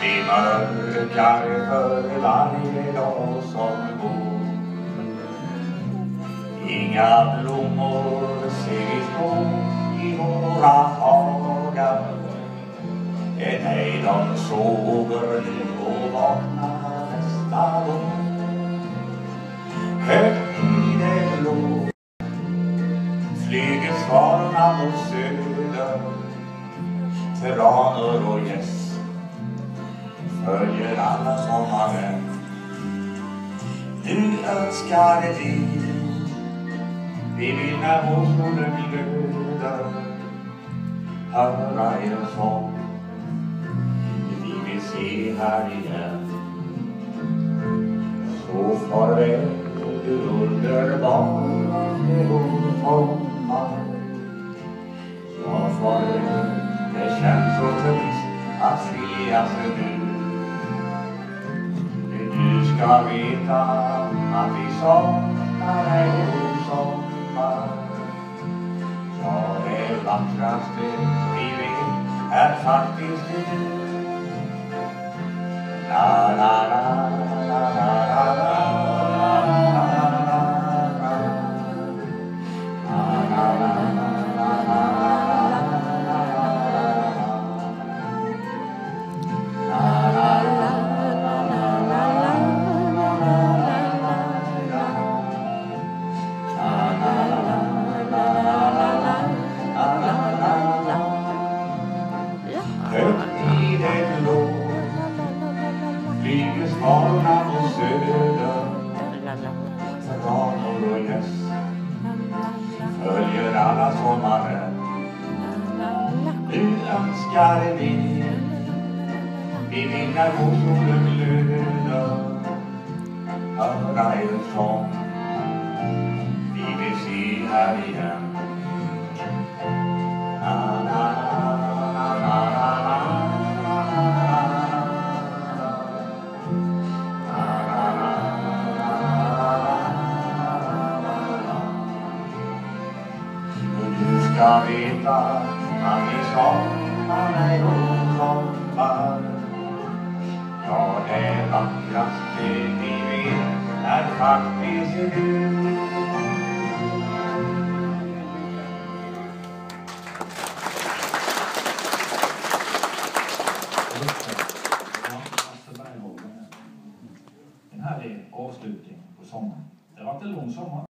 Vi mörkar för varje dag som går. Inga blommor ser vi stå i våra hagar. Nej, de sover nu och vaknar nästa gång. Högt i det blå flyger svalorna mot söder. Tranor och gäss följer alla sommaren. Nu önskar vi vill när vårsolen glöder höra er sång. Vi vill se här igen. Så farväl du underbara sommar. Ja, farväl, det känns så trist att skiljas nu. Du ska veta att vi saknar dig och sommar. Ja, det vackraste vi vet är faktiskt du. La la la la la la. Flyger svalorna mot söder. Tranor och gäss följer alla sommaren. Nu önskar vi vill när vårsolen glöder höra er sång. Vi vill se här igen. La, la, la, la, la, la. Ska veta att vi saknar dig och sommar. Ja, det vackraste vi vet är faktiskt du.